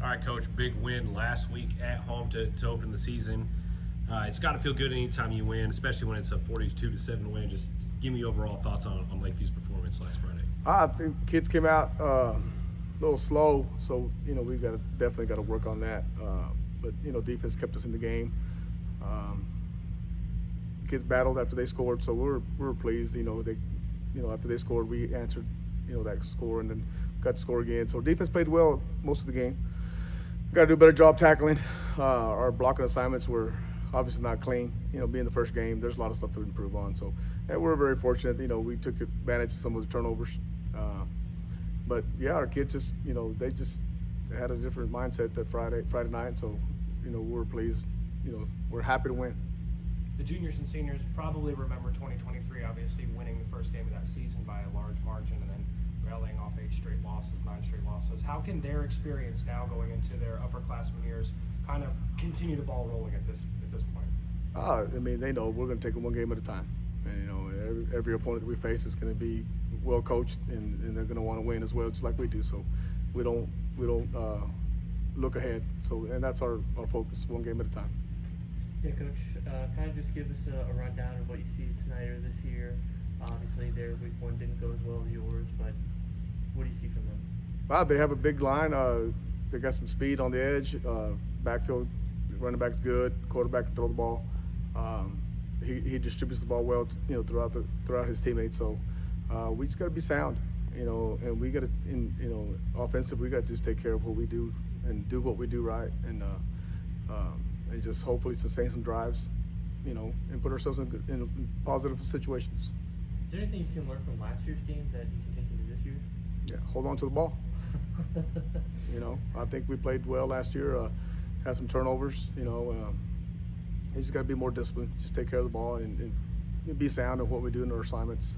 All right, Coach, big win last week at home to open the season. It's got to feel good anytime you win, especially when it's a 42-7 win. Just give me overall thoughts on Lakeview's performance last Friday. I think kids came out a little slow, so we definitely got to work on that. But defense kept us in the game. Kids battled after they scored, so we were pleased. After they scored, we answered that score and then got to score again. So defense played well most of the game. Got to do a better job tackling. Our blocking assignments were obviously not clean. Being the first game, there's a lot of stuff to improve on. So, and we're very fortunate. We took advantage of some of the turnovers. But yeah, our kids just, they just had a different mindset that Friday night. So, we're pleased. We're happy to win. The juniors and seniors probably remember 2023, obviously winning the first game of that season by a large margin, and then rallying off 9 straight losses. How can their experience now going into their upperclassmen years kind of continue the ball rolling at this point? They know we're going to take it one game at a time. And every opponent that we face is going to be well coached, and they're going to want to win as well, just like we do. So we don't look ahead. So, and that's our focus, one game at a time. Yeah, Coach, kind of just give us a rundown of what you see at Snyder this year. Obviously, their week 1 didn't go as well as yours, but what do you see from them? They have a big line. They got some speed on the edge. Backfield, running back's good. Quarterback can throw the ball. He distributes the ball well, throughout his teammates. So we just got to be sound, and we got to, offensive, we got to just take care of what we do and do what we do right, and just hopefully sustain some drives, and put ourselves in positive situations. Is there anything you can learn from last year's game that you can take into this year? Yeah, hold on to the ball. I think we played well last year. Had some turnovers. You just got to be more disciplined. Just take care of the ball and be sound in what we do in our assignments,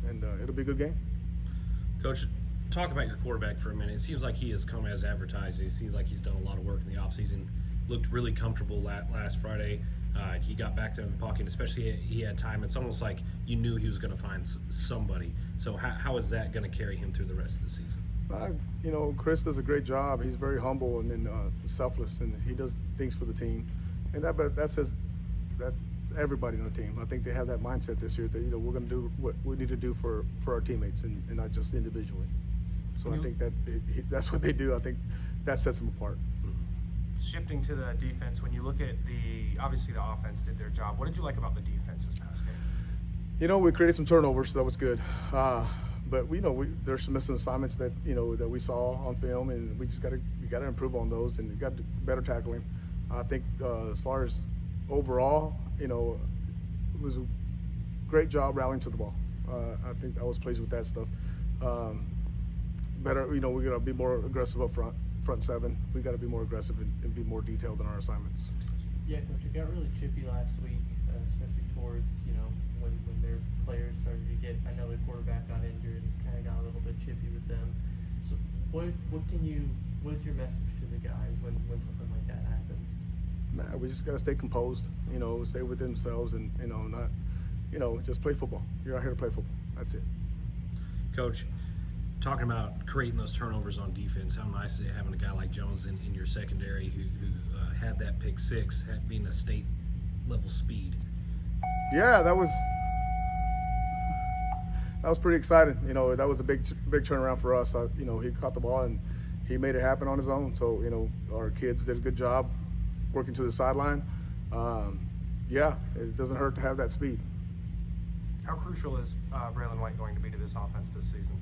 and it'll be a good game. Coach, talk about your quarterback for a minute. It seems like he has come as advertised. It seems like he's done a lot of work in the offseason. Looked really comfortable last Friday. He got back there in the pocket, especially he had time. It's almost like you knew he was going to find somebody. So how is that going to carry him through the rest of the season? Chris does a great job. He's very humble and then selfless, and he does things for the team. And that says that everybody on the team, I think they have that mindset this year that we're going to do what we need to do for our teammates and not just individually. So I think that that's what they do. I think that sets them apart. Shifting to the defense, when you look at obviously the offense did their job. What did you like about the defense this past game? We created some turnovers, so that was good. But there's some missing assignments that that we saw on film, and we got to improve on those, and we got to do better tackling. I think as far as overall, it was a great job rallying to the ball. I think I was pleased with that stuff. Better, we got to be more aggressive up front. Front 7, we got to be more aggressive and be more detailed in our assignments. Yeah, Coach, it got really chippy last week, especially towards when their players started to get. I know their quarterback got injured and kind of got a little bit chippy with them. So what is your message to the guys when something like that happens? Man, we just got to stay composed. Stay with themselves and not just play football. You're out here to play football. That's it. Coach, talking about creating those turnovers on defense, how nice is it having a guy like Jones in your secondary who had that pick 6, being a state level speed? Yeah, that was pretty exciting. That was a big turnaround for us. He caught the ball and he made it happen on his own. So our kids did a good job working to the sideline. Yeah, it doesn't hurt to have that speed. How crucial is Braylon White going to be to this offense this season?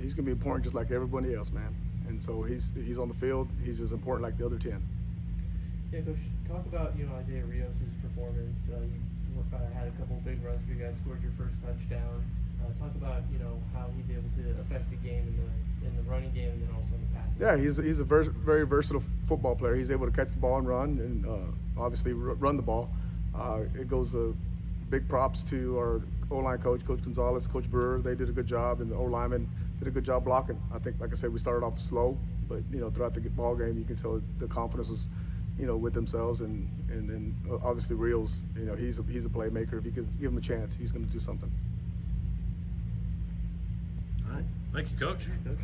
He's going to be important just like everybody else, man. And so he's on the field. He's as important like the other 10. Yeah, Coach, talk about Isaiah Rios' performance. You had a couple big runs for you guys, scored your first touchdown. Talk about how he's able to affect the game in the running game and then also in the passing. Yeah, he's a very versatile football player. He's able to catch the ball and run, and obviously run the ball. It goes big props to our O-line coach, Coach Gonzalez, Coach Brewer. They did a good job, and the O-linemen did a good job blocking. I think, like I said, we started off slow, but throughout the ball game, you can tell the confidence was with themselves, and then obviously Rios. He's a playmaker. If you could give him a chance, he's going to do something. All right, thank you, Coach. Coach.